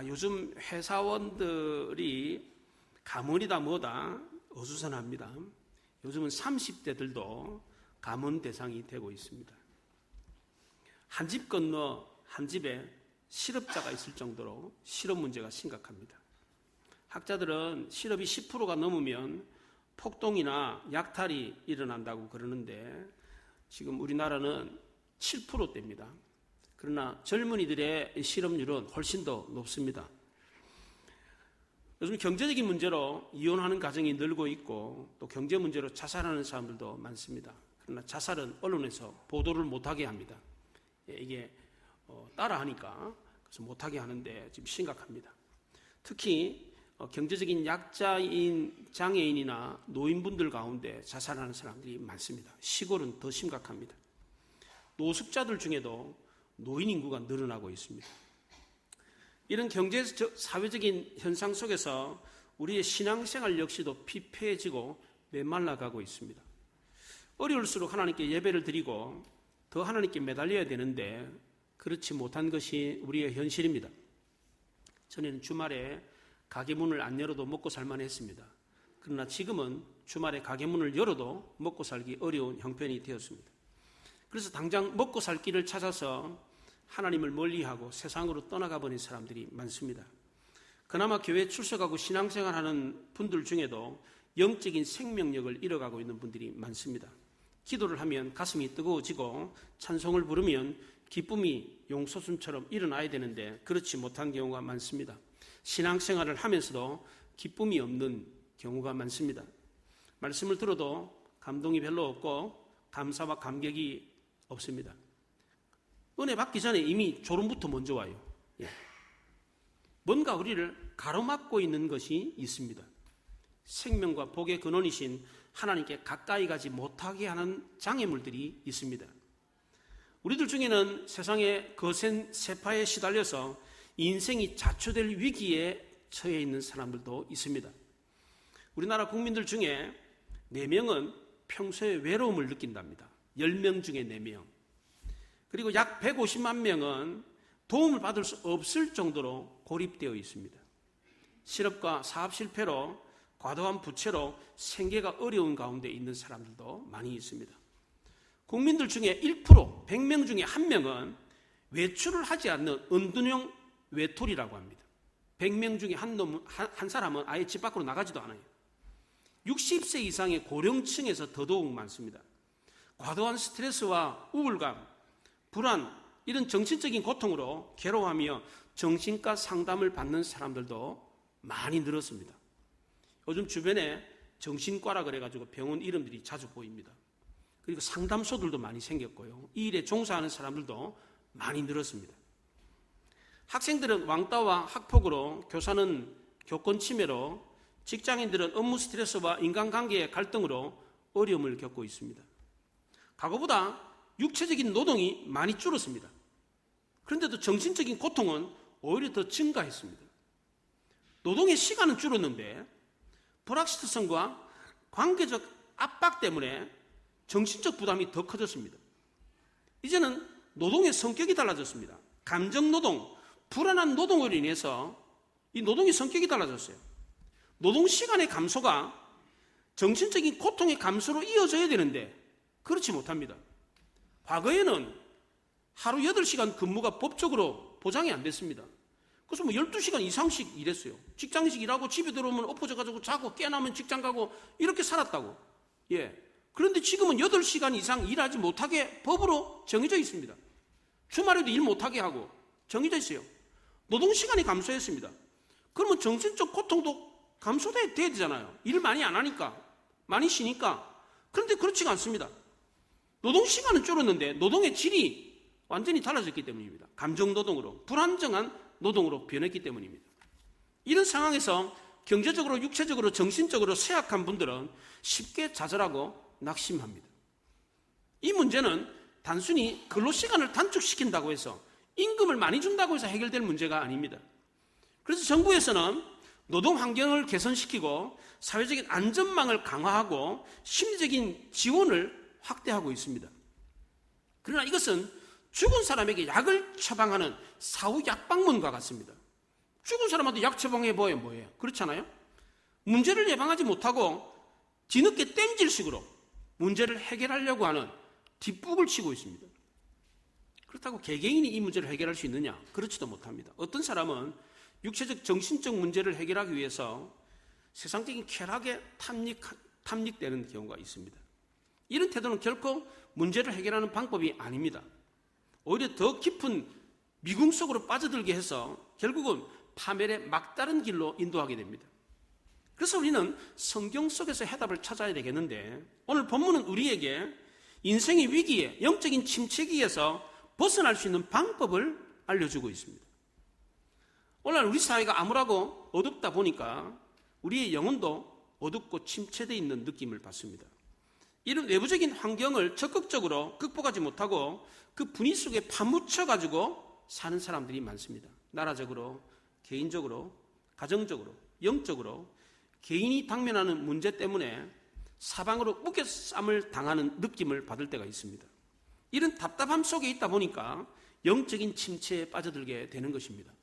요즘 회사원들이 가문이다 뭐다 어수선합니다. 요즘은 30대들도 가문 대상이 되고 있습니다. 한 집 건너 한 집에 실업자가 있을 정도로 실업 문제가 심각합니다. 학자들은 실업이 10%가 넘으면 폭동이나 약탈이 일어난다고 그러는데 지금 우리나라는 7%대입니다. 그러나 젊은이들의 실업률은 훨씬 더 높습니다. 요즘 경제적인 문제로 이혼하는 가정이 늘고 있고 또 경제 문제로 자살하는 사람들도 많습니다. 그러나 자살은 언론에서 보도를 못하게 합니다. 이게 따라하니까 그래서 못하게 하는데 지금 심각합니다. 특히 경제적인 약자인 장애인이나 노인분들 가운데 자살하는 사람들이 많습니다. 시골은 더 심각합니다. 노숙자들 중에도 노인 인구가 늘어나고 있습니다. 이런 경제 사회적인 현상 속에서 우리의 신앙생활 역시도 피폐해지고 메말라가고 있습니다. 어려울수록 하나님께 예배를 드리고 더 하나님께 매달려야 되는데 그렇지 못한 것이 우리의 현실입니다. 전에는 주말에 가게 문을 안 열어도 먹고 살만 했습니다. 그러나 지금은 주말에 가게 문을 열어도 먹고 살기 어려운 형편이 되었습니다. 그래서 당장 먹고 살 길을 찾아서 하나님을 멀리하고 세상으로 떠나가 버린 사람들이 많습니다. 그나마 교회에 출석하고 신앙생활하는 분들 중에도 영적인 생명력을 잃어가고 있는 분들이 많습니다. 기도를 하면 가슴이 뜨거워지고 찬송을 부르면 기쁨이 용솟음처럼 일어나야 되는데 그렇지 못한 경우가 많습니다. 신앙생활을 하면서도 기쁨이 없는 경우가 많습니다. 말씀을 들어도 감동이 별로 없고 감사와 감격이 없습니다. 은혜 받기 전에 이미 졸음부터 먼저 와요. 뭔가 우리를 가로막고 있는 것이 있습니다. 생명과 복의 근원이신 하나님께 가까이 가지 못하게 하는 장애물들이 있습니다. 우리들 중에는 세상의 거센 세파에 시달려서 인생이 자초될 위기에 처해 있는 사람들도 있습니다. 우리나라 국민들 중에 4명은 평소에 외로움을 느낀답니다. 10명 중에 4명. 그리고 약 150만 명은 도움을 받을 수 없을 정도로 고립되어 있습니다. 실업과 사업 실패로 과도한 부채로 생계가 어려운 가운데 있는 사람들도 많이 있습니다. 국민들 중에 1%, 100명 중에 1명은 외출을 하지 않는 은둔형 외톨이라고 합니다. 100명 중에 한 사람은 아예 집 밖으로 나가지도 않아요. 60세 이상의 고령층에서 더더욱 많습니다. 과도한 스트레스와 우울감, 불안, 이런 정신적인 고통으로 괴로워하며 정신과 상담을 받는 사람들도 많이 늘었습니다. 요즘 주변에 정신과라 그래가지고 병원 이름들이 자주 보입니다. 그리고 상담소들도 많이 생겼고요. 이 일에 종사하는 사람들도 많이 늘었습니다. 학생들은 왕따와 학폭으로, 교사는 교권 침해로, 직장인들은 업무 스트레스와 인간관계의 갈등으로 어려움을 겪고 있습니다. 과거보다 육체적인 노동이 많이 줄었습니다. 그런데도 정신적인 고통은 오히려 더 증가했습니다. 노동의 시간은 줄었는데 불확실성과 관계적 압박 때문에 정신적 부담이 더 커졌습니다. 이제는 노동의 성격이 달라졌습니다. 감정노동, 불안한 노동으로 인해서 이 노동의 성격이 달라졌어요. 노동시간의 감소가 정신적인 고통의 감소로 이어져야 되는데 그렇지 못합니다. 과거에는 하루 8시간 근무가 법적으로 보장이 안 됐습니다. 그래서 12시간 이상씩 일했어요. 직장식 일하고 집에 들어오면 엎어져가지고 자고 깨나면 직장 가고 이렇게 살았다고. 그런데 지금은 8시간 이상 일하지 못하게 법으로 정해져 있습니다. 주말에도 일 못하게 하고 정해져 있어요. 노동시간이 감소했습니다. 그러면 정신적 고통도 감소돼야 되잖아요. 일 많이 안 하니까, 많이 쉬니까. 그런데 그렇지가 않습니다. 노동시간은 줄었는데 노동의 질이 완전히 달라졌기 때문입니다. 감정노동으로, 불안정한 노동으로 변했기 때문입니다. 이런 상황에서 경제적으로, 육체적으로, 정신적으로 쇠약한 분들은 쉽게 좌절하고 낙심합니다. 이 문제는 단순히 근로시간을 단축시킨다고 해서 임금을 많이 준다고 해서 해결될 문제가 아닙니다. 그래서 정부에서는 노동 환경을 개선시키고 사회적인 안전망을 강화하고 심리적인 지원을 확대하고 있습니다. 그러나 이것은 죽은 사람에게 약을 처방하는 사후 약방문과 같습니다. 죽은 사람한테 약 처방해 보여 뭐예요? 그렇잖아요? 문제를 예방하지 못하고 뒤늦게 땜질식으로 문제를 해결하려고 하는 뒷북을 치고 있습니다. 그렇다고 개개인이 이 문제를 해결할 수 있느냐? 그렇지도 못합니다. 어떤 사람은 육체적 정신적 문제를 해결하기 위해서 세상적인 쾌락에 탐닉되는 경우가 있습니다. 이런 태도는 결코 문제를 해결하는 방법이 아닙니다. 오히려 더 깊은 미궁 속으로 빠져들게 해서 결국은 파멸의 막다른 길로 인도하게 됩니다. 그래서 우리는 성경 속에서 해답을 찾아야 되겠는데 오늘 본문은 우리에게 인생의 위기에 영적인 침체기에서 벗어날 수 있는 방법을 알려주고 있습니다. 오늘 우리 사회가 암울하고 어둡다 보니까 우리의 영혼도 어둡고 침체되어 있는 느낌을 받습니다. 이런 외부적인 환경을 적극적으로 극복하지 못하고 그 분위 속에 파묻혀가지고 사는 사람들이 많습니다. 나라적으로, 개인적으로, 가정적으로, 영적으로 개인이 당면하는 문제 때문에 사방으로 우겨쌈을 당하는 느낌을 받을 때가 있습니다. 이런 답답함 속에 있다 보니까 영적인 침체에 빠져들게 되는 것입니다.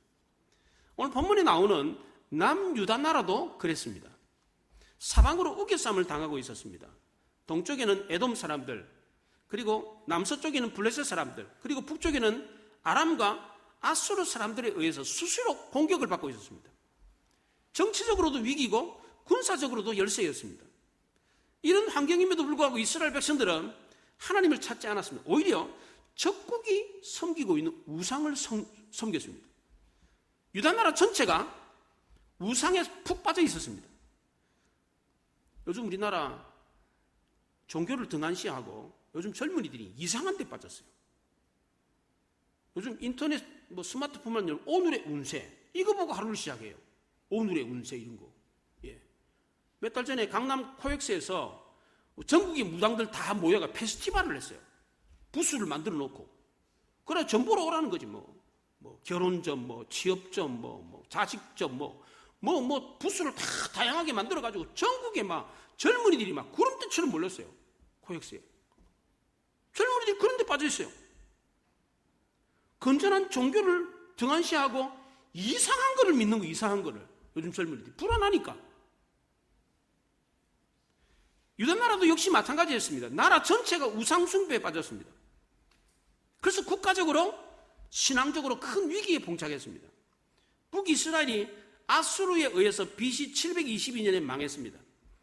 오늘 본문에 나오는 남유다 나라도 그랬습니다. 사방으로 우겨쌈을 당하고 있었습니다. 동쪽에는 에돔 사람들, 그리고 남서쪽에는 블레셋 사람들, 그리고 북쪽에는 아람과 아수르 사람들에 의해서 수시로 공격을 받고 있었습니다. 정치적으로도 위기고 군사적으로도 열세였습니다. 이런 환경임에도 불구하고 이스라엘 백성들은 하나님을 찾지 않았습니다. 오히려 적국이 섬기고 있는 우상을 섬겼습니다. 유다 나라 전체가 우상에 푹 빠져 있었습니다. 요즘 우리나라 종교를 등한시하고 요즘 젊은이들이 이상한 데 빠졌어요. 요즘 인터넷 스마트폰만 열면 오늘의 운세 이거 보고 하루를 시작해요. 오늘의 운세 이런 거. 몇 달 전에 강남 코엑스에서 전국의 무당들 다 모여가 페스티벌을 했어요. 부스를 만들어 놓고. 그래 전보러 오라는 거지 결혼점, 취업점, 자식점, 부스를 다 다양하게 만들어가지고 전국에 젊은이들이 구름대처럼 몰렸어요. 코엑스에. 젊은이들이 그런 데 빠져있어요. 건전한 종교를 등한시하고 이상한 거를 믿는 거예요. 이상한 거를. 요즘 젊은이들이. 불안하니까. 유다 나라도 역시 마찬가지였습니다. 나라 전체가 우상 숭배에 빠졌습니다. 그래서 국가적으로 신앙적으로 큰 위기에 봉착했습니다. 북이스라엘이 아수르에 의해서 BC 722년에 망했습니다.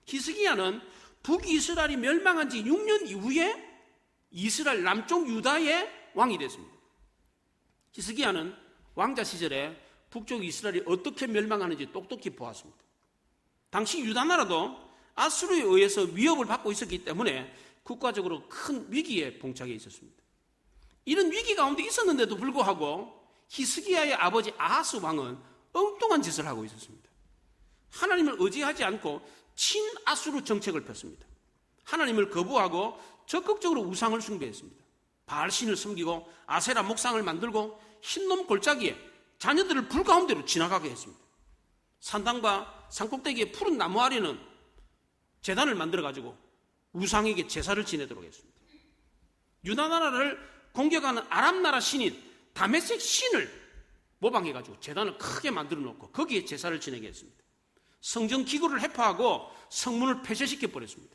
히스기야는 북이스라엘이 멸망한 지 6년 이후에 이스라엘 남쪽 유다의 왕이 됐습니다. 히스기야는 왕자 시절에 북쪽 이스라엘이 어떻게 멸망하는지 똑똑히 보았습니다. 당시 유다 나라도 아수르에 의해서 위협을 받고 있었기 때문에 국가적으로 큰 위기에 봉착해 있었습니다. 이런 위기 가운데 있었는데도 불구하고 히스기야의 아버지 아하스 왕은 엉뚱한 짓을 하고 있었습니다. 하나님을 의지하지 않고 친아수르 정책을 폈습니다. 하나님을 거부하고 적극적으로 우상을 숭배했습니다. 바알신을 섬기고 아세라 목상을 만들고 흰놈 골짜기에 자녀들을 불 가운데로 지나가게 했습니다. 산당과 산꼭대기의 푸른 나무 아래는 제단을 만들어가지고 우상에게 제사를 지내도록 했습니다. 유다 나라를 공격하는 아람 나라 신인 다메섹 신을 모방해가지고 제단을 크게 만들어 놓고 거기에 제사를 지내게 했습니다. 성전 기구를 해파하고 성문을 폐쇄시켜 버렸습니다.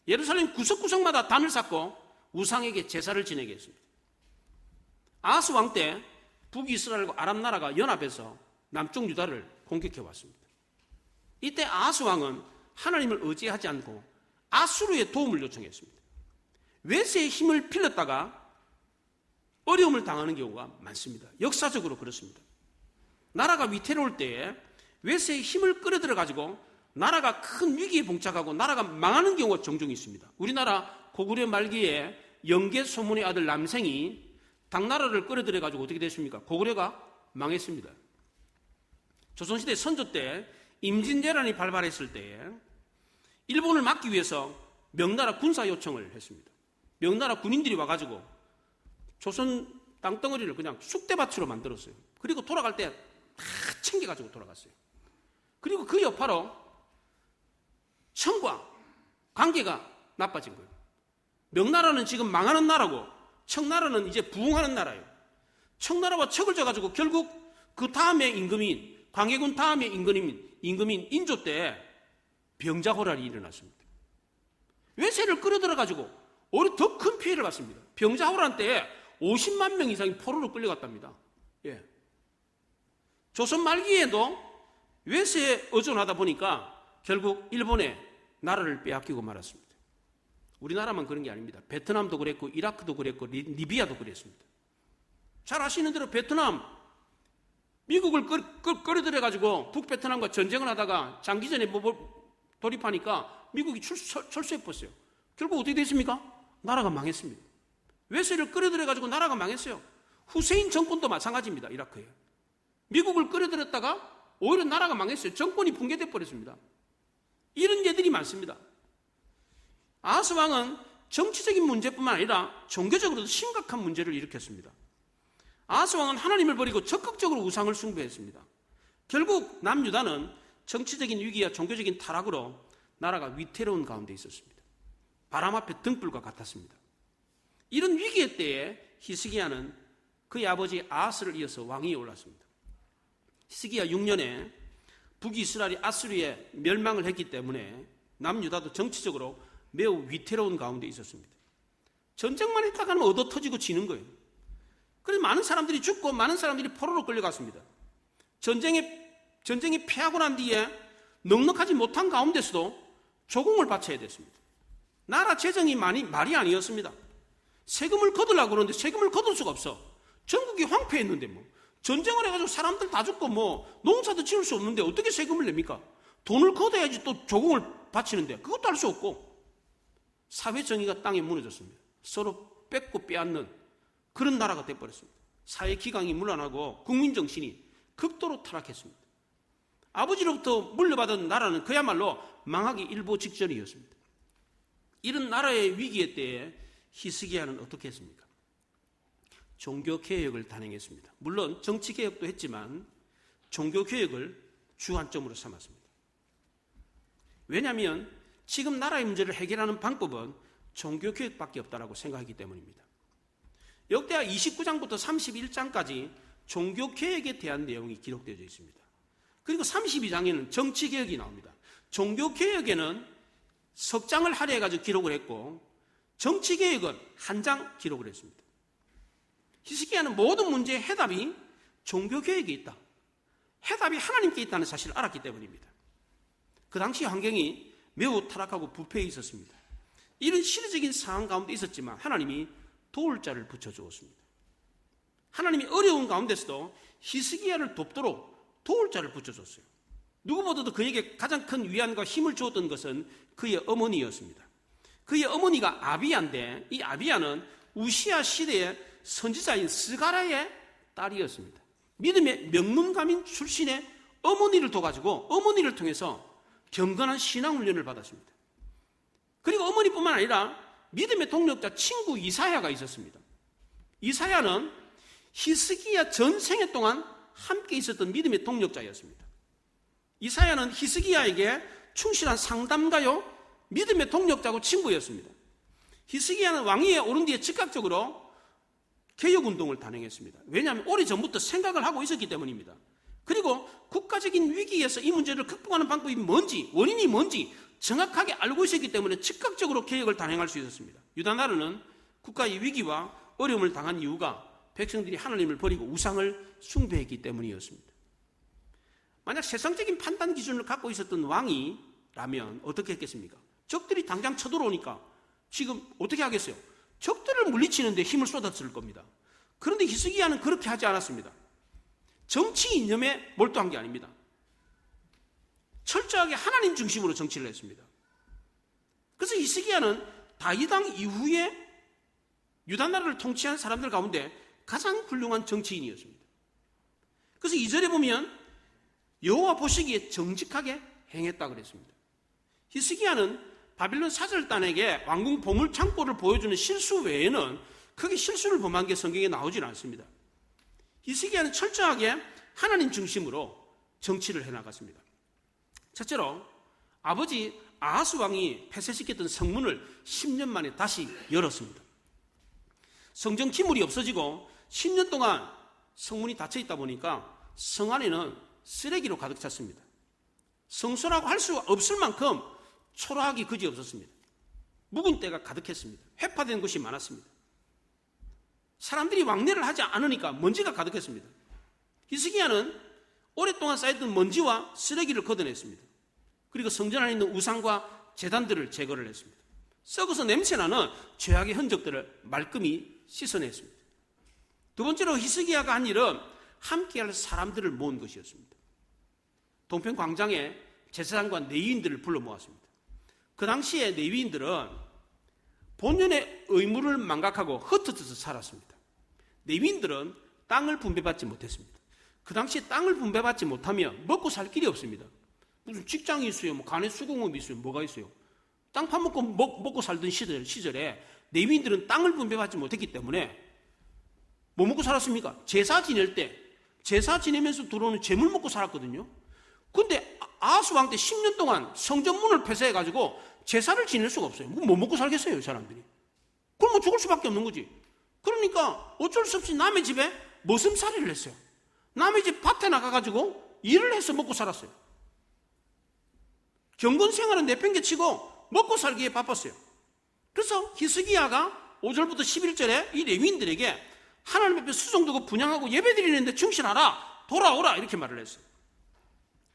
예루살렘 구석구석마다 단을 쌓고 우상에게 제사를 지내게 했습니다. 아하스 왕 때 북이스라엘과 아람 나라가 연합해서 남쪽 유다를 공격해 왔습니다. 이때 아하스 왕은 하나님을 의지하지 않고 아수르의 도움을 요청했습니다. 외세의 힘을 빌렸다가 어려움을 당하는 경우가 많습니다. 역사적으로 그렇습니다. 나라가 위태로울 때에 외세의 힘을 끌어들여가지고 나라가 큰 위기에 봉착하고 나라가 망하는 경우가 종종 있습니다. 우리나라 고구려 말기에 영계 소문의 아들 남생이 당나라를 끌어들여가지고 어떻게 됐습니까? 고구려가 망했습니다. 조선시대 선조 때 임진왜란이 발발했을 때에 일본을 막기 위해서 명나라 군사 요청을 했습니다. 명나라 군인들이 와가지고 조선 땅덩어리를 그냥 쑥대밭으로 만들었어요. 그리고 돌아갈 때 다 챙겨가지고 돌아갔어요. 그리고 그 여파로 청과 관계가 나빠진 거예요. 명나라는 지금 망하는 나라고 청나라는 이제 부흥하는 나라예요. 청나라와 척을 져가지고 결국 그 다음에 임금인 광해군 다음에 임금인 인조 때 병자호란이 일어났습니다. 외세를 끌어들여가지고 오히려 더 큰 피해를 봤습니다. 병자호란 때에 50만 명 이상이 포로로 끌려갔답니다. 예. 조선 말기에도 외세에 의존하다 보니까 결국 일본에 나라를 빼앗기고 말았습니다. 우리나라만 그런 게 아닙니다. 베트남도 그랬고 이라크도 그랬고 리비아도 그랬습니다. 잘 아시는 대로 베트남 미국을 끌어들여가지고 북베트남과 전쟁을 하다가 장기전에 돌입하니까 미국이 철수해버렸어요. 결국 어떻게 됐습니까? 나라가 망했습니다. 외세를 끌어들여가지고 나라가 망했어요. 후세인 정권도 마찬가지입니다. 이라크에. 미국을 끌어들였다가 오히려 나라가 망했어요. 정권이 붕괴돼 버렸습니다. 이런 예들이 많습니다. 아하스 왕은 정치적인 문제뿐만 아니라 종교적으로도 심각한 문제를 일으켰습니다. 아하스 왕은 하나님을 버리고 적극적으로 우상을 숭배했습니다. 결국 남유다는 정치적인 위기와 종교적인 타락으로 나라가 위태로운 가운데 있었습니다. 바람 앞에 등불과 같았습니다. 이런 위기의 때에 히스기야는 그의 아버지 아하스를 이어서 왕위에 올랐습니다. 히스기야 6년에 북이스라엘이 아수리에 멸망을 했기 때문에 남유다도 정치적으로 매우 위태로운 가운데 있었습니다. 전쟁만 했다가는 얻어 터지고 지는 거예요. 그래서 많은 사람들이 죽고 많은 사람들이 포로로 끌려갔습니다. 전쟁에 패하고 난 뒤에 넉넉하지 못한 가운데서도 조공을 바쳐야 됐습니다. 나라 재정이 말이 아니었습니다. 세금을 거두려고 그러는데 세금을 거둘 수가 없어. 전국이 황폐했는데 전쟁을 해가지고 사람들 다 죽고 농사도 지을 수 없는데 어떻게 세금을 냅니까? 돈을 거둬야지 또 조공을 바치는데 그것도 할 수 없고 사회 정의가 땅에 무너졌습니다. 서로 뺏고 빼앗는 그런 나라가 되어버렸습니다. 사회 기강이 문란하고 국민 정신이 극도로 타락했습니다. 아버지로부터 물려받은 나라는 그야말로 망하기 일보 직전이었습니다. 이런 나라의 위기의 때에 히스기야는 어떻게 했습니까? 종교개혁을 단행했습니다. 물론 정치개혁도 했지만 종교개혁을 주안점으로 삼았습니다. 왜냐하면 지금 나라의 문제를 해결하는 방법은 종교개혁밖에 없다고 생각하기 때문입니다. 역대하 29장부터 31장까지 종교개혁에 대한 내용이 기록되어 있습니다. 그리고 32장에는 정치개혁이 나옵니다. 종교개혁에는 석 장을 할애해가지고 기록을 했고 정치개혁은 한 장 기록을 했습니다. 히스기야는 모든 문제의 해답이 종교개혁에 있다. 해답이 하나님께 있다는 사실을 알았기 때문입니다. 그 당시 환경이 매우 타락하고 부패해 있었습니다. 이런 시대적인 상황 가운데 있었지만 하나님이 도울 자를 붙여주었습니다. 하나님이 어려운 가운데서도 히스기야를 돕도록 도울 자를 붙여줬어요. 누구보다도 그에게 가장 큰 위안과 힘을 주었던 것은 그의 어머니였습니다. 그의 어머니가 아비야인데 이 아비야는 우시야 시대의 선지자인 스가랴의 딸이었습니다. 믿음의 명문가민 출신의 어머니를 둬가지고 어머니를 통해서 경건한 신앙훈련을 받았습니다. 그리고 어머니뿐만 아니라 믿음의 동력자 친구 이사야가 있었습니다. 이사야는 히스기야 전생애 동안 함께 있었던 믿음의 동력자였습니다. 이사야는 히스기야에게 충실한 상담가요 믿음의 동력자고 친구였습니다. 히스기야는 왕위에 오른 뒤에 즉각적으로 개혁운동을 단행했습니다. 왜냐하면 오래전부터 생각을 하고 있었기 때문입니다. 그리고 국가적인 위기에서 이 문제를 극복하는 방법이 뭔지, 원인이 뭔지 정확하게 알고 있었기 때문에 즉각적으로 개혁을 단행할 수 있었습니다. 유다 나라는 국가의 위기와 어려움을 당한 이유가 백성들이 하나님을 버리고 우상을 숭배했기 때문이었습니다. 만약 세상적인 판단 기준을 갖고 있었던 왕이라면 어떻게 했겠습니까? 적들이 당장 쳐들어오니까 지금 어떻게 하겠어요? 적들을 물리치는데 힘을 쏟았을 겁니다. 그런데 히스기야는 그렇게 하지 않았습니다. 정치 이념에 몰두한 게 아닙니다. 철저하게 하나님 중심으로 정치를 했습니다. 그래서 히스기야는 다윗 왕 이후에 유다 나라를 통치한 사람들 가운데 가장 훌륭한 정치인이었습니다. 그래서 2절에 보면 여호와 보시기에 정직하게 행했다고 그랬습니다. 히스기야는 바빌론 사절단에게 왕궁 보물 창고를 보여주는 실수 외에는 크게 실수를 범한 게 성경에 나오지는 않습니다. 히스기야는 철저하게 하나님 중심으로 정치를 해나갔습니다. 첫째로 아버지 아하스 왕이 폐쇄시켰던 성문을 10년 만에 다시 열었습니다. 성전 기물이 없어지고 10년 동안 성문이 닫혀 있다 보니까 성 안에는 쓰레기로 가득 찼습니다. 성소라고 할 수 없을 만큼 초라하기 그지없었습니다. 묵은 때가 가득했습니다. 회파된 것이 많았습니다. 사람들이 왕래를 하지 않으니까 먼지가 가득했습니다. 히스기야는 오랫동안 쌓였던 먼지와 쓰레기를 걷어냈습니다. 그리고 성전 안에 있는 우상과 제단들을 제거를 했습니다. 썩어서 냄새나는 죄악의 흔적들을 말끔히 씻어냈습니다. 두 번째로 히스기야가 한 일은 함께할 사람들을 모은 것이었습니다. 동편 광장에 제사장과 레위인들을 불러 모았습니다. 그 당시에 레위인들은 본연의 의무를 망각하고 흩어져서 살았습니다. 레위인들은 땅을 분배받지 못했습니다. 그 당시에 땅을 분배받지 못하면 먹고 살 길이 없습니다. 무슨 직장이 있어요, 뭐 간의 수공업이 있어요, 뭐가 있어요. 땅 파먹고 먹고 살던 시절에 레위인들은 땅을 분배받지 못했기 때문에 뭐 먹고 살았습니까? 제사 지낼 때 제사 지내면서 들어오는 재물 먹고 살았거든요. 근데 아하스 왕 때 10년 동안 성전문을 폐쇄해가지고 제사를 지낼 수가 없어요. 뭐 먹고 살겠어요, 사람들이. 그럼 뭐 죽을 수밖에 없는 거지. 그러니까 어쩔 수 없이 남의 집에 머슴살이를 했어요. 남의 집 밭에 나가가지고 일을 해서 먹고 살았어요. 경건 생활은 내팽개치고 먹고 살기에 바빴어요. 그래서 히스기야가 5절부터 11절에 이 레위인들에게 하나님 앞에 수종두고 분향하고 예배드리는데 충실하라, 돌아오라, 이렇게 말을 했어요.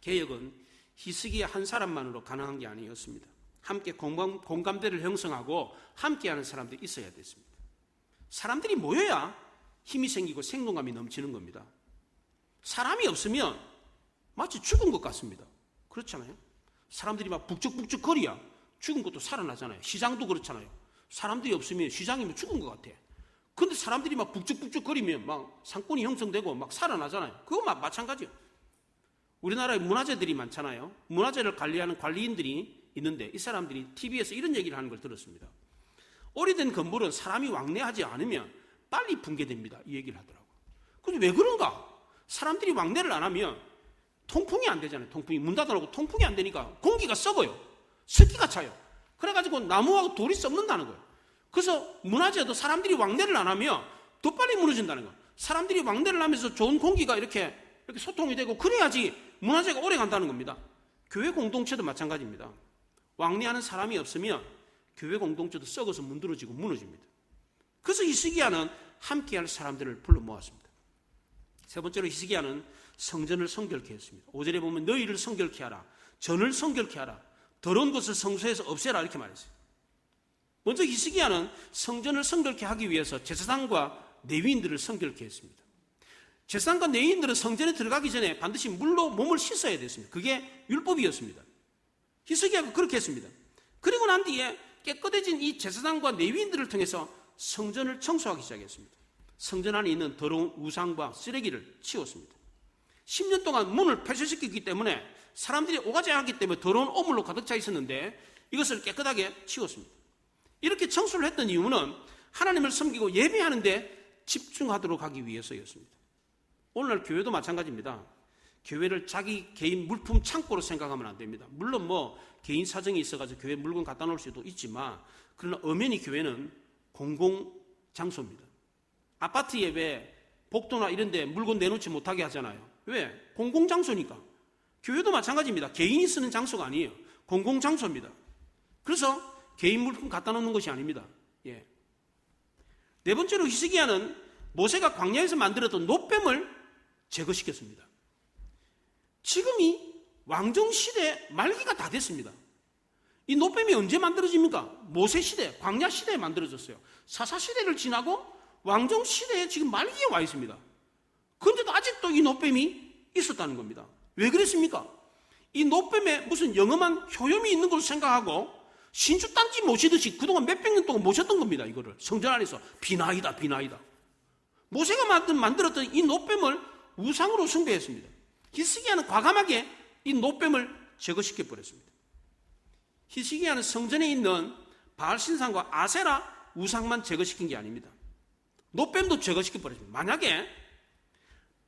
개혁은 히스기야 한 사람만으로 가능한 게 아니었습니다. 함께 공감대를 형성하고 함께하는 사람들이 있어야 됐습니다. 사람들이 모여야 힘이 생기고 생동감이 넘치는 겁니다. 사람이 없으면 마치 죽은 것 같습니다. 그렇잖아요. 사람들이 막 북적북적 거리야 죽은 것도 살아나잖아요. 시장도 그렇잖아요. 사람들이 없으면 시장이면 죽은 것 같아. 근데 사람들이 막 북적북적 거리면 막 상권이 형성되고 막 살아나잖아요. 그거 마찬가지예요. 우리나라에 문화재들이 많잖아요. 문화재를 관리하는 관리인들이 있는데 이 사람들이 TV에서 이런 얘기를 하는 걸 들었습니다. 오래된 건물은 사람이 왕래하지 않으면 빨리 붕괴됩니다. 이 얘기를 하더라고요. 근데 왜 그런가? 사람들이 왕래를 안 하면 통풍이 안 되잖아요. 통풍이 문 닫아놓고 통풍이 안 되니까 공기가 썩어요. 습기가 차요. 그래가지고 나무하고 돌이 썩는다는 거예요. 그래서 문화재도 사람들이 왕래를 안 하면 더 빨리 무너진다는 거예요. 사람들이 왕래를 하면서 좋은 공기가 이렇게 소통이 되고 그래야지 문화재가 오래 간다는 겁니다. 교회 공동체도 마찬가지입니다. 왕래하는 사람이 없으면 교회 공동체도 썩어서 문드러지고 무너집니다. 그래서 히스기야는 함께할 사람들을 불러 모았습니다. 세 번째로 히스기야는 성전을 성결케 했습니다. 5절에 보면 너희를 성결케 하라, 전을 성결케 하라, 더러운 것을 성소에서 없애라, 이렇게 말했어요. 먼저 히스기야는 성전을 성결케 하기 위해서 제사장과 레위인들을 성결케 했습니다. 제사장과 레위인들은 성전에 들어가기 전에 반드시 물로 몸을 씻어야 됐습니다. 그게 율법이었습니다. 히스기야가 그렇게 했습니다. 그리고 난 뒤에 깨끗해진 이 제사장과 레위인들을 통해서 성전을 청소하기 시작했습니다. 성전 안에 있는 더러운 우상과 쓰레기를 치웠습니다. 10년 동안 문을 폐쇄시켰기 때문에 사람들이 오가지하기 때문에 더러운 오물로 가득 차 있었는데 이것을 깨끗하게 치웠습니다. 이렇게 청소를 했던 이유는 하나님을 섬기고 예배하는 데 집중하도록 하기 위해서였습니다. 오늘날 교회도 마찬가지입니다. 교회를 자기 개인 물품 창고로 생각하면 안 됩니다. 물론 뭐 개인 사정이 있어가지고 교회 물건 갖다 놓을 수도 있지만 그러나 엄연히 교회는 공공장소입니다. 아파트 예배, 복도나 이런 데 물건 내놓지 못하게 하잖아요. 왜? 공공장소니까. 교회도 마찬가지입니다. 개인이 쓰는 장소가 아니에요. 공공장소입니다. 그래서 개인 물품 갖다 놓는 것이 아닙니다. 예. 네 번째로 히스기야는 모세가 광야에서 만들었던 놋뱀을 제거시켰습니다. 지금이 왕정시대 말기가 다 됐습니다. 이 놋뱀이 언제 만들어집니까? 모세시대, 광야시대에 만들어졌어요. 사사시대를 지나고 왕정시대에 지금 말기에 와 있습니다. 그런데도 아직도 이 놋뱀이 있었다는 겁니다. 왜 그랬습니까? 이 놋뱀에 무슨 영험한 효염이 있는 걸로 생각하고 신주단지 모시듯이 그동안 몇백 년 동안 모셨던 겁니다. 이거를 성전 안에서 비나이다. 모세가 만들었던 이 놋뱀을 우상으로 숭배했습니다. 히스기야는 과감하게 이 놋뱀을 제거시켜 버렸습니다. 히스기야는 성전에 있는 바알 신상과 아세라 우상만 제거시킨 게 아닙니다. 놋뱀도 제거시켜 버렸습니다. 만약에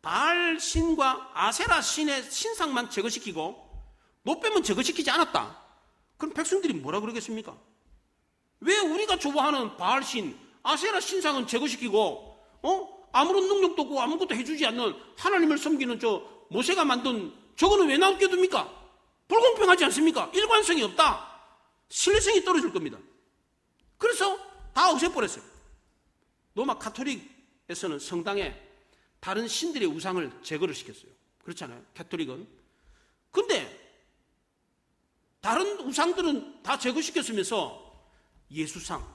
바알 신과 아세라 신의 신상만 제거시키고 놋뱀은 제거시키지 않았다. 그럼 백성들이 뭐라 그러겠습니까? 왜 우리가 좋아하는 바알 신, 아세라 신상은 제거시키고 아무런 능력도 없고 아무것도 해주지 않는 하나님을 섬기는 저 모세가 만든 저거는 왜 남겨둡니까? 불공평하지 않습니까? 일관성이 없다. 신뢰성이 떨어질 겁니다. 그래서 다 없애버렸어요. 로마 가톨릭에서는 성당에 다른 신들의 우상을 제거를 시켰어요. 그렇잖아요, 가톨릭은. 근데 다른 우상들은 다 제거시켰으면서 예수상,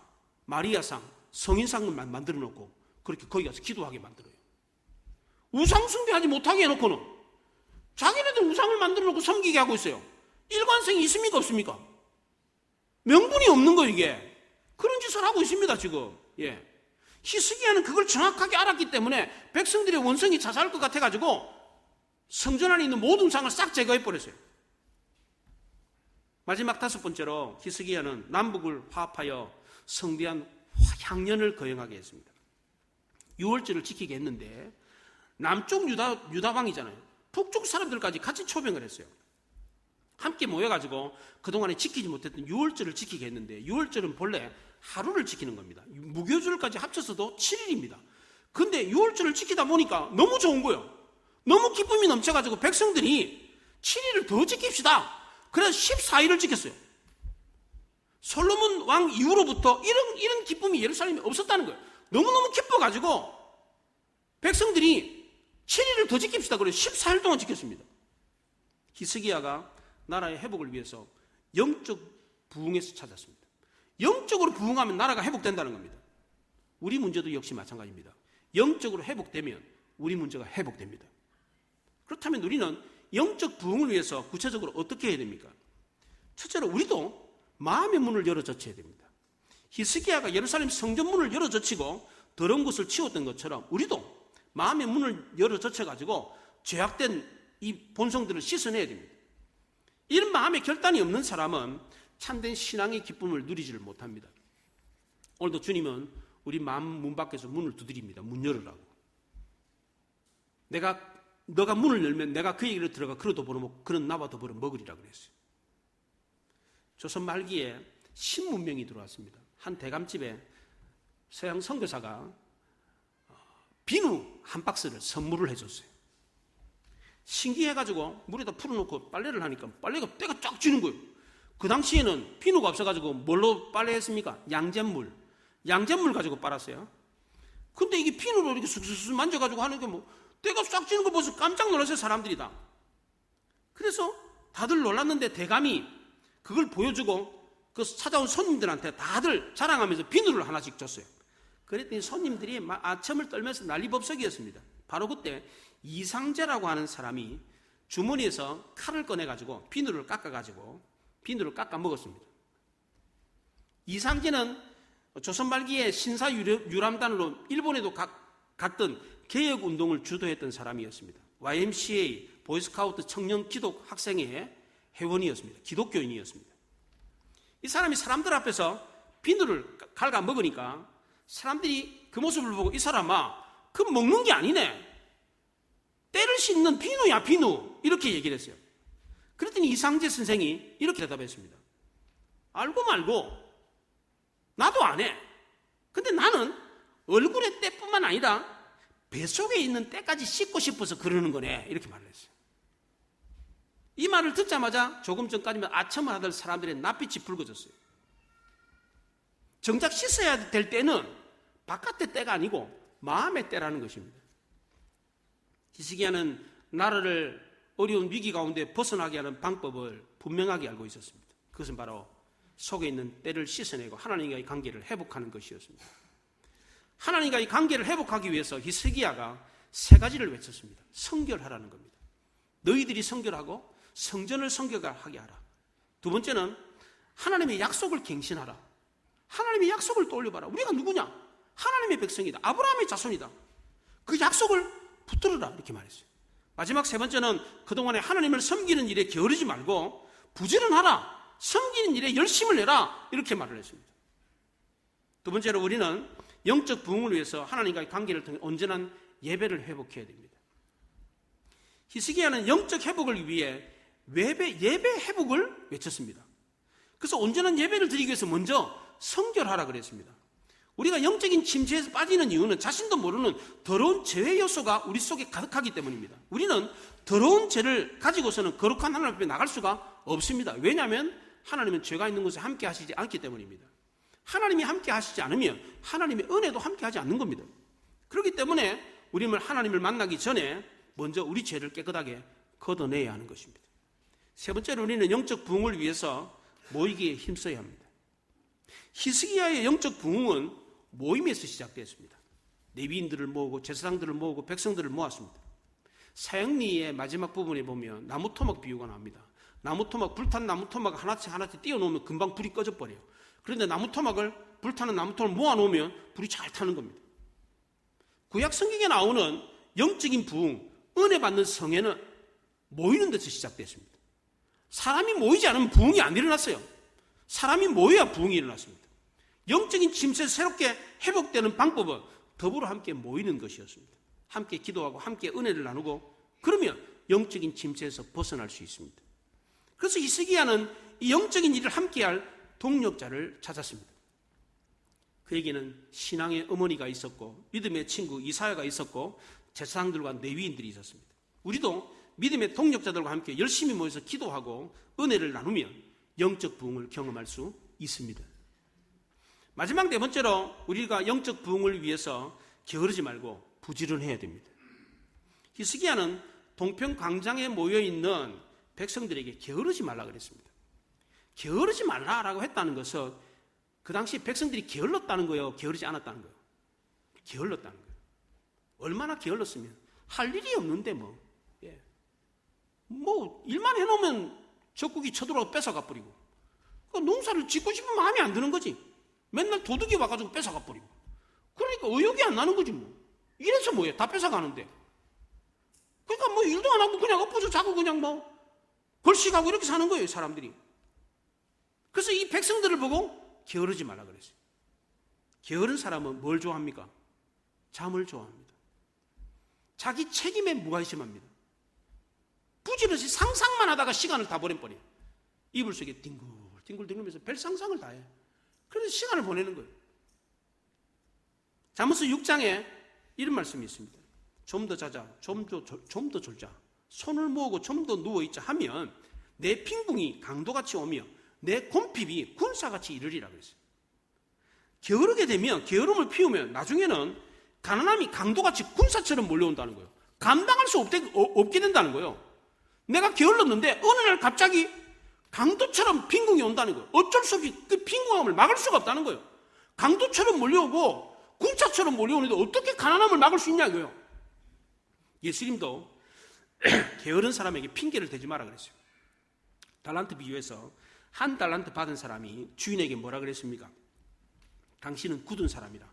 마리아상, 성인상만 만들어 놓고 그렇게 거기 가서 기도하게 만들어요. 우상 숭배하지 못하게 해놓고는 자기네들 우상을 만들어 놓고 섬기게 하고 있어요. 일관성이 있습니까, 없습니까? 명분이 없는 거예요, 이게. 그런 짓을 하고 있습니다, 지금. 예. 히스기야는 그걸 정확하게 알았기 때문에 백성들의 원성이 자살할 것 같아가지고 성전 안에 있는 모든 우상을 싹 제거해버렸어요. 마지막 5번째로 히스기야는 남북을 화합하여 성대한 향년을 거행하게 했습니다. 유월절을 지키게 했는데 남쪽 유다왕이잖아요. 북쪽 사람들까지 같이 초병을 했어요. 함께 모여가지고 그동안에 지키지 못했던 유월절을 지키게 했는데, 유월절은 본래 하루를 지키는 겁니다. 무교절까지 합쳐서도 7일입니다. 근데 유월절을 지키다 보니까 너무 좋은 거예요. 너무 기쁨이 넘쳐가지고 백성들이 7일을 더 지킵시다. 그래서 14일을 지켰어요. 솔로몬 왕 이후로부터 이런 기쁨이 예루살렘에 없었다는 거예요. 너무너무 기뻐가지고 백성들이 7일을 더 지킵시다. 그래서 14일 동안 지켰습니다. 히스기야가 나라의 회복을 위해서 영적 부흥에서 찾았습니다. 영적으로 부흥하면 나라가 회복된다는 겁니다. 우리 문제도 역시 마찬가지입니다. 영적으로 회복되면 우리 문제가 회복됩니다. 그렇다면 우리는 영적 부흥을 위해서 구체적으로 어떻게 해야 됩니까? 첫째로 우리도 마음의 문을 열어젖혀야 됩니다. 히스기야가 예루살렘 성전문을 열어젖히고 더러운 것을 치웠던 것처럼 우리도 마음의 문을 열어젖혀가지고 죄악된 이 본성들을 씻어내야 됩니다. 이런 마음의 결단이 없는 사람은 참된 신앙의 기쁨을 누리지를 못합니다. 오늘도 주님은 우리 마음 문 밖에서 문을 두드립니다. 문 열으라고. 너가 문을 열면 내가 그에게로 들어가 그릇도 벌어먹고 그는 나와 더불어 먹으리라 그랬어요. 조선 말기에 신문명이 들어왔습니다. 한 대감집에 서양 선교사가 비누 한 박스를 선물을 해줬어요. 신기해가지고 물에다 풀어놓고 빨래를 하니까 빨래가 때가 쫙 지는 거예요. 그 당시에는 비누가 없어가지고 뭘로 빨래했습니까? 양잿물 가지고 빨았어요. 근데 이게 비누로 이렇게 쑥쑥 만져가지고 하는 게 때가 쫙 지는 거 보면서 깜짝 놀랐어요, 사람들이 다. 그래서 다들 놀랐는데 대감이 그걸 보여주고 그 찾아온 손님들한테 다들 자랑하면서 비누를 하나씩 줬어요. 그랬더니 손님들이 막 아첨을 떨면서 난리법석이었습니다. 바로 그때 이상제라고 하는 사람이 주머니에서 칼을 꺼내가지고 비누를 깎아 먹었습니다. 이상제는 조선 말기에 신사 유람단으로 일본에도 갔던 개혁운동을 주도했던 사람이었습니다. YMCA 보이스카우트 청년 기독 학생회의 회원이었습니다. 기독교인이었습니다. 이 사람이 사람들 앞에서 비누를 갉아 먹으니까 사람들이 그 모습을 보고 이 사람아, 그거 먹는 게 아니네. 때를 씻는 비누야, 비누. 이렇게 얘기를 했어요. 그랬더니 이상재 선생이 이렇게 대답했습니다. 알고 말고 나도 안 해. 근데 나는 얼굴의 때뿐만 아니라 뱃속에 있는 때까지 씻고 싶어서 그러는 거네. 이렇게 말을 했어요. 이 말을 듣자마자 조금 전까지만 아첨을 하던 사람들의 낯빛이 붉어졌어요. 정작 씻어야 될 때는 바깥의 때가 아니고 마음의 때라는 것입니다. 히스기야는 나라를 어려운 위기 가운데 벗어나게 하는 방법을 분명하게 알고 있었습니다. 그것은 바로 속에 있는 때를 씻어내고 하나님과의 관계를 회복하는 것이었습니다. 하나님과의 관계를 회복하기 위해서 히스기야가 3가지를 외쳤습니다. 성결하라는 겁니다. 너희들이 성결하고 성전을 성결하게 하라. 2번째는 하나님의 약속을 갱신하라. 하나님의 약속을 떠올려봐라. 우리가 누구냐? 하나님의 백성이다. 아브라함의 자손이다. 그 약속을 붙들어라. 이렇게 말했어요. 마지막 3번째는 그동안에 하나님을 섬기는 일에 게으르지 말고 부지런하라. 섬기는 일에 열심을 내라. 이렇게 말을 했습니다. 2번째로 우리는 영적 부흥을 위해서 하나님과의 관계를 통해 온전한 예배를 회복해야 됩니다. 히스기야는 영적 회복을 위해 예배 회복을 외쳤습니다. 그래서 온전한 예배를 드리기 위해서 먼저 성결하라 그랬습니다. 우리가 영적인 침체에서 빠지는 이유는 자신도 모르는 더러운 죄의 요소가 우리 속에 가득하기 때문입니다. 우리는 더러운 죄를 가지고서는 거룩한 하나님 앞에 나갈 수가 없습니다. 왜냐하면 하나님은 죄가 있는 곳에 함께 하시지 않기 때문입니다. 하나님이 함께 하시지 않으면 하나님의 은혜도 함께 하지 않는 겁니다. 그렇기 때문에 우리는 하나님을 만나기 전에 먼저 우리 죄를 깨끗하게 걷어내야 하는 것입니다. 세 번째로 우리는 영적 부흥을 위해서 모이기에 힘써야 합니다. 히스기야의 영적 부흥은 모임에서 시작되었습니다. 레위인들을 모으고 제사장들을 모으고 백성들을 모았습니다. 사형리의 마지막 부분에 보면 나무 토막 비유가 나옵니다. 나무 토막, 불탄 나무 토막 하나씩 띄워놓으면 금방 불이 꺼져버려요. 그런데 불타는 나무 토막을 모아놓으면 불이 잘 타는 겁니다. 구약 성경에 나오는 영적인 부흥, 은혜 받는 성회는 모이는 데서 시작됐습니다. 사람이 모이지 않으면 부흥이 안 일어났어요. 사람이 모여야 부흥이 일어났습니다. 영적인 침체에서 새롭게 회복되는 방법은 더불어 함께 모이는 것이었습니다. 함께 기도하고 함께 은혜를 나누고 그러면 영적인 침체에서 벗어날 수 있습니다. 그래서 히스기야는 이 영적인 일을 함께할 동력자를 찾았습니다. 그에게는 신앙의 어머니가 있었고 믿음의 친구 이사야가 있었고 제사장들과 레위인들이 있었습니다. 우리도 믿음의 동력자들과 함께 열심히 모여서 기도하고 은혜를 나누면 영적 부흥을 경험할 수 있습니다. 마지막 네 번째로 우리가 영적 부흥을 위해서 게으르지 말고 부지런해야 됩니다. 히스기야는 동편 광장에 모여있는 백성들에게 게으르지 말라 그랬습니다. 게으르지 말라라고 했다는 것은 그 당시 백성들이 게을렀다는 거예요? 게으르지 않았다는 거예요? 게을렀다는 거예요. 얼마나 게을렀으면 할 일이 없는데 일만 해놓으면 적국이 쳐들어와서 뺏어가 버리고 농사를 짓고 싶으면 마음에 안 드는 거지. 맨날 도둑이 와가지고 뺏어가 버리고 그러니까 의욕이 안 나는 거지 뭐. 이래서 뭐예요? 다 뺏어가는데. 그러니까 일도 안 하고 그냥 엎어져 자고 그냥 걸식하고 이렇게 사는 거예요 사람들이. 그래서 이 백성들을 보고 게으르지 말라 그랬어요. 게으른 사람은 뭘 좋아합니까? 잠을 좋아합니다. 자기 책임에 무관심합니다. 부지런히 상상만 하다가 시간을 다 보내버려요. 이불 속에 뒹굴 들면서 별 상상을 다 해요. 그래서 시간을 보내는 거예요. 잠언서 6장에 이런 말씀이 있습니다. 좀 더 자자, 좀 더 졸자, 손을 모으고 좀 더 누워있자 하면 내 핑붕이 강도같이 오며 내 곰핍이 군사같이 이르리라 그랬어요. 게으르게 되면, 게으름을 피우면 나중에는 가난함이 강도같이 군사처럼 몰려온다는 거예요. 감당할 수 없게 된다는 거예요. 내가 게을렀는데 어느 날 갑자기 강도처럼 빈궁이 온다는 거예요. 어쩔 수 없이 그 빈궁함을 막을 수가 없다는 거예요. 강도처럼 몰려오고 군사처럼 몰려오는데 어떻게 가난함을 막을 수 있냐고요. 예수님도 게으른 사람에게 핑계를 대지 마라 그랬어요. 달란트 비유에서 한 달란트 받은 사람이 주인에게 뭐라 그랬습니까? 당신은 굳은 사람이라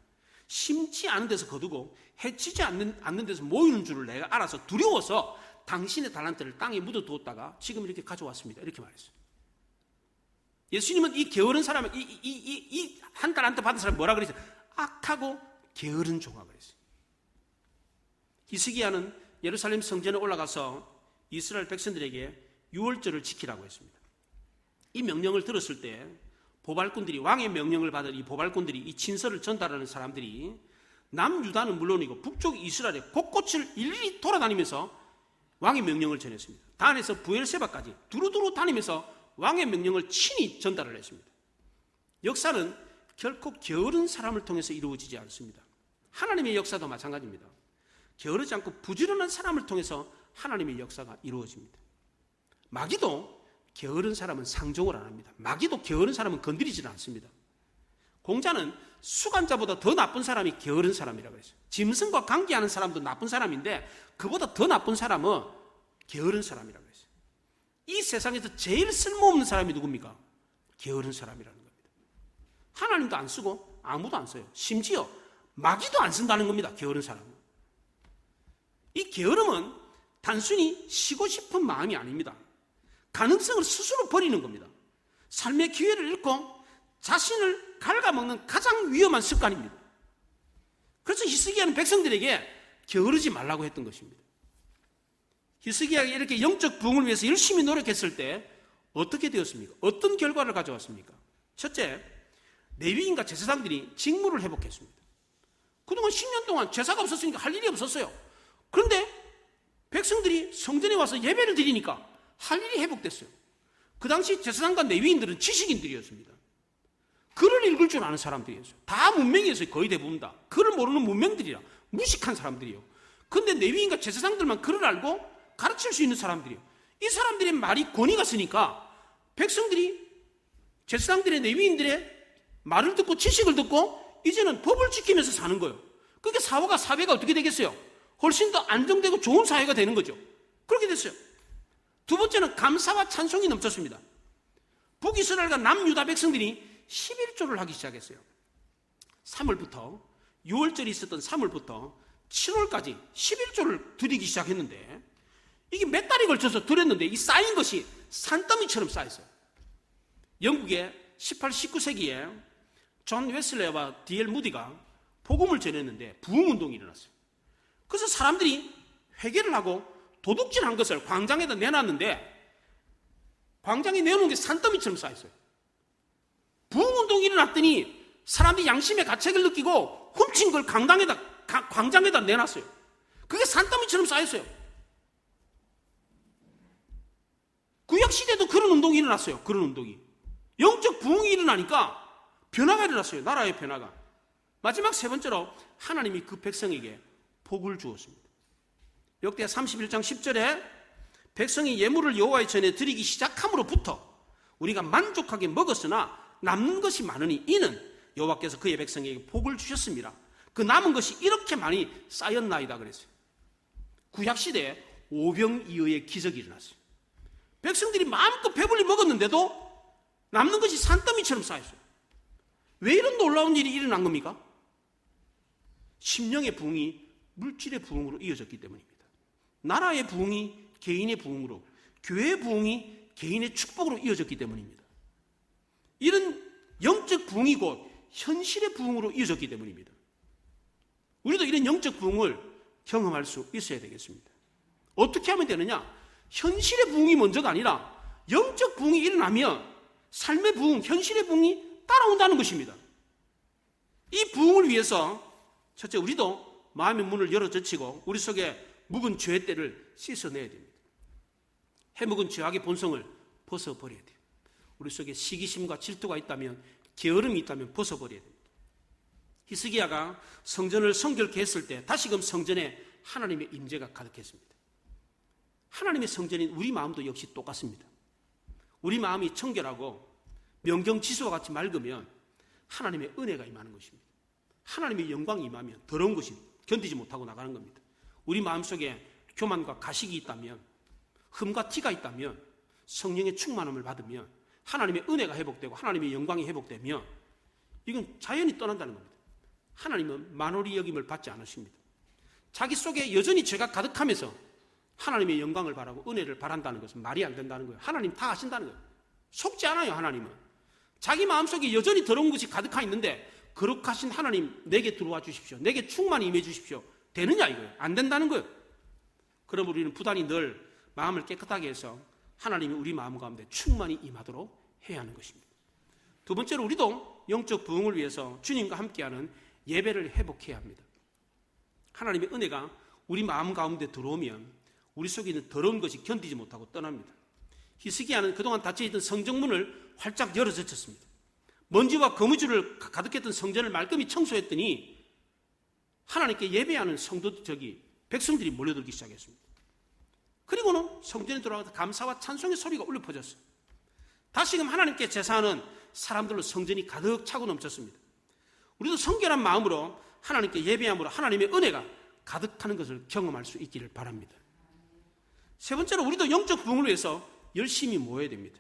심지 않은 데서 거두고 해치지 않는 데서 모이는 줄을 내가 알아서 두려워서 당신의 달란트를 땅에 묻어두었다가 지금 이렇게 가져왔습니다. 이렇게 말했어요. 예수님은 이 게으른 사람을 이 한 달란트 받은 사람이 뭐라 그랬어요? 악하고 게으른 종아 그랬어요. 히스기야는 예루살렘 성전에 올라가서 이스라엘 백성들에게 유월절을 지키라고 했습니다. 이 명령을 들었을 때 보발꾼들이, 왕의 명령을 받은 이 보발꾼들이, 이 진서를 전달하는 사람들이 남유다는 물론이고 북쪽 이스라엘의 곳곳을 일일이 돌아다니면서 왕의 명령을 전했습니다. 단에서 부엘세바까지 두루두루 다니면서 왕의 명령을 친히 전달을 했습니다. 역사는 결코 게으른 사람을 통해서 이루어지지 않습니다. 하나님의 역사도 마찬가지입니다. 게으르지 않고 부지런한 사람을 통해서 하나님의 역사가 이루어집니다. 마귀도 게으른 사람은 상종을 안 합니다. 마귀도 게으른 사람은 건드리지는 않습니다. 공자는 수간자보다 더 나쁜 사람이 게으른 사람이라고 했어요. 짐승과 관계하는 사람도 나쁜 사람인데 그보다 더 나쁜 사람은 게으른 사람이라고 했어요. 이 세상에서 제일 쓸모없는 사람이 누굽니까? 게으른 사람이라는 겁니다. 하나님도 안 쓰고 아무도 안 써요. 심지어 마귀도 안 쓴다는 겁니다. 게으른 사람은. 이 게으름은 단순히 쉬고 싶은 마음이 아닙니다. 가능성을 스스로 버리는 겁니다. 삶의 기회를 잃고 자신을 갉아먹는 가장 위험한 습관입니다. 그래서 히스기야는 백성들에게 게으르지 말라고 했던 것입니다. 히스기야가 이렇게 영적 부흥을 위해서 열심히 노력했을 때 어떻게 되었습니까? 어떤 결과를 가져왔습니까? 첫째, 레위인과 제사장들이 직무를 회복했습니다. 그동안 10년 동안 제사가 없었으니까 할 일이 없었어요. 그런데 백성들이 성전에 와서 예배를 드리니까 할 일이 회복됐어요. 그 당시 제사장과 레위인들은 지식인들이었습니다. 글을 읽을 줄 아는 사람들이었어요. 다 문맹이었어요. 거의 대부분 다. 글을 모르는 문맹들이라 무식한 사람들이요. 그런데 레위인과 제사장들만 글을 알고 가르칠 수 있는 사람들이요. 이 사람들의 말이 권위가 쓰니까 백성들이 제사장들의 레위인들의 말을 듣고 지식을 듣고 이제는 법을 지키면서 사는 거예요. 그게 사회가 어떻게 되겠어요? 훨씬 더 안정되고 좋은 사회가 되는 거죠. 그렇게 됐어요. 두 번째는 감사와 찬송이 넘쳤습니다. 북이스라엘과 남유다 백성들이 11조를 하기 시작했어요. 3월부터 6월절이 있었던 3월부터 7월까지 11조를 드리기 시작했는데 이게 몇 달이 걸쳐서 드렸는데 이 쌓인 것이 산더미처럼 쌓였어요. 영국의 18, 19세기에 존 웨슬레와 D.L. 무디가 복음을 전했는데 부흥운동이 일어났어요. 그래서 사람들이 회개를 하고 도둑질한 것을 광장에다 내놨는데 광장에 내놓은 게 산더미처럼 쌓였어요. 부흥운동이 일어났더니 사람들이 양심의 가책을 느끼고 훔친 걸 광장에다 내놨어요. 그게 산더미처럼 쌓였어요. 구약시대도 그런 운동이 일어났어요. 그런 운동이. 영적 부흥이 일어나니까 변화가 일어났어요. 나라의 변화가. 마지막 세 번째로 하나님이 그 백성에게 복을 주었습니다. 역대하 31장 10절에 백성이 예물을 여호와의 전에 드리기 시작함으로부터 우리가 만족하게 먹었으나 남는 것이 많으니 이는 여호와께서 그의 백성에게 복을 주셨습니다. 그 남은 것이 이렇게 많이 쌓였나이다 그랬어요. 구약시대에 오병이어의 기적이 일어났어요. 백성들이 마음껏 배불리 먹었는데도 남는 것이 산더미처럼 쌓였어요. 왜 이런 놀라운 일이 일어난 겁니까? 심령의 부흥이 물질의 부흥으로 이어졌기 때문입니다. 나라의 부흥이 개인의 부흥으로, 교회의 부흥이 개인의 축복으로 이어졌기 때문입니다. 이런 영적 부흥이 곧 현실의 부흥으로 이어졌기 때문입니다. 우리도 이런 영적 부흥을 경험할 수 있어야 되겠습니다. 어떻게 하면 되느냐? 현실의 부흥이 먼저가 아니라 영적 부흥이 일어나면 삶의 부흥, 현실의 부흥이 따라온다는 것입니다. 이 부흥을 위해서 첫째 우리도 마음의 문을 열어젖히고 우리 속에 묵은 죄때를 씻어내야 됩니다. 해묵은 죄악의 본성을 벗어버려야 돼요. 우리 속에 시기심과 질투가 있다면, 게으름이 있다면 벗어버려야 됩니다. 히스기야가 성전을 성결케 했을 때 다시금 성전에 하나님의 임재가 가득했습니다. 하나님의 성전인 우리 마음도 역시 똑같습니다. 우리 마음이 청결하고 명경지수와 같이 맑으면 하나님의 은혜가 임하는 것입니다. 하나님의 영광이 임하면 더러운 것이 견디지 못하고 나가는 겁니다. 우리 마음속에 교만과 가식이 있다면, 흠과 티가 있다면, 성령의 충만함을 받으면 하나님의 은혜가 회복되고 하나님의 영광이 회복되면 이건 자연히 떠난다는 겁니다. 하나님은 만홀히 여김을 받지 않으십니다. 자기 속에 여전히 죄가 가득하면서 하나님의 영광을 바라고 은혜를 바란다는 것은 말이 안 된다는 거예요. 하나님 다 아신다는 거예요. 속지 않아요. 하나님은 자기 마음속에 여전히 더러운 것이 가득하 있는데 거룩하신 하나님 내게 들어와 주십시오, 내게 충만히 임해 주십시오, 되느냐 이거예요. 안 된다는 거예요. 그럼 우리는 부단히 늘 마음을 깨끗하게 해서 하나님이 우리 마음 가운데 충만히 임하도록 해야 하는 것입니다. 두 번째로 우리도 영적 부흥을 위해서 주님과 함께하는 예배를 회복해야 합니다. 하나님의 은혜가 우리 마음 가운데 들어오면 우리 속에 있는 더러운 것이 견디지 못하고 떠납니다. 히스기야는 그동안 닫혀있던 성정문을 활짝 열어젖혔습니다. 먼지와 거미줄을 가득했던 성전을 말끔히 청소했더니 하나님께 예배하는 백성들이 몰려들기 시작했습니다. 그리고는 성전에 들어가서 감사와 찬송의 소리가 울려 퍼졌어요. 다시금 하나님께 제사하는 사람들로 성전이 가득 차고 넘쳤습니다. 우리도 성결한 마음으로 하나님께 예배함으로 하나님의 은혜가 가득하는 것을 경험할 수 있기를 바랍니다. 세 번째로 우리도 영적 부흥을 위해서 열심히 모여야 됩니다.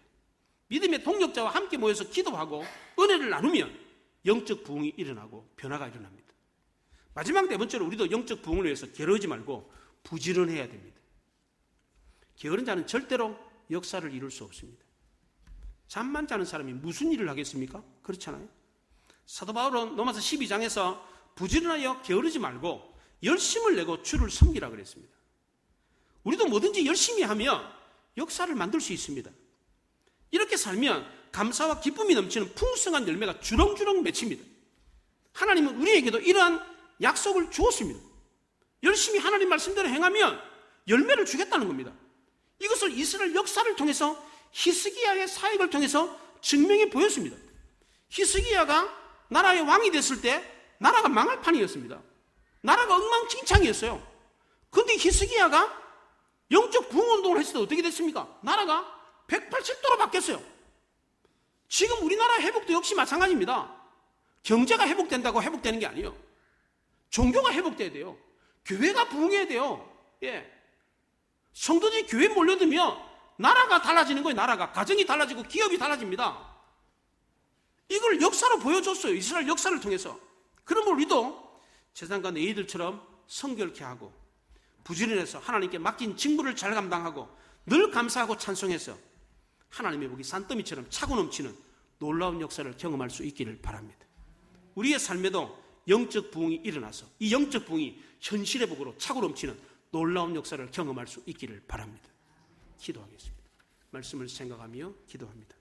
믿음의 동력자와 함께 모여서 기도하고 은혜를 나누면 영적 부흥이 일어나고 변화가 일어납니다. 마지막 네 번째로 우리도 영적 부흥을 위해서 게으르지 말고 부지런해야 됩니다. 게으른 자는 절대로 역사를 이룰 수 없습니다. 잠만 자는 사람이 무슨 일을 하겠습니까? 그렇잖아요. 사도 바울은 로마서 12장에서 부지런하여 게으르지 말고 열심을 내고 주를 섬기라 그랬습니다. 우리도 뭐든지 열심히 하면 역사를 만들 수 있습니다. 이렇게 살면 감사와 기쁨이 넘치는 풍성한 열매가 주렁주렁 맺힙니다. 하나님은 우리에게도 이러한 약속을 주었습니다. 열심히 하나님 말씀대로 행하면 열매를 주겠다는 겁니다. 이것을 이스라엘 역사를 통해서 히스기야의 사역을 통해서 증명해 보였습니다. 히스기야가 나라의 왕이 됐을 때 나라가 망할 판이었습니다. 나라가 엉망진창이었어요. 그런데 히스기야가 영적 부흥운동을 했을 때 어떻게 됐습니까? 나라가 180도로 바뀌었어요. 지금 우리나라 회복도 역시 마찬가지입니다. 경제가 회복된다고 회복되는 게 아니에요. 종교가 회복돼야 돼요. 교회가 부흥해야 돼요. 예. 성도들이 교회에 몰려들면 나라가 달라지는 거예요. 나라가. 가정이 달라지고 기업이 달라집니다. 이걸 역사로 보여줬어요. 이스라엘 역사를 통해서. 그러면 우리도 재산과 너희들처럼 성결케 하고 부지런해서 하나님께 맡긴 직무를 잘 감당하고 늘 감사하고 찬송해서 하나님의 복이 산더미처럼 차고 넘치는 놀라운 역사를 경험할 수 있기를 바랍니다. 우리의 삶에도 영적 부흥이 일어나서 이 영적 부흥이 현실의 복으로 차고 넘치는 놀라운 역사를 경험할 수 있기를 바랍니다. 기도하겠습니다. 말씀을 생각하며 기도합니다.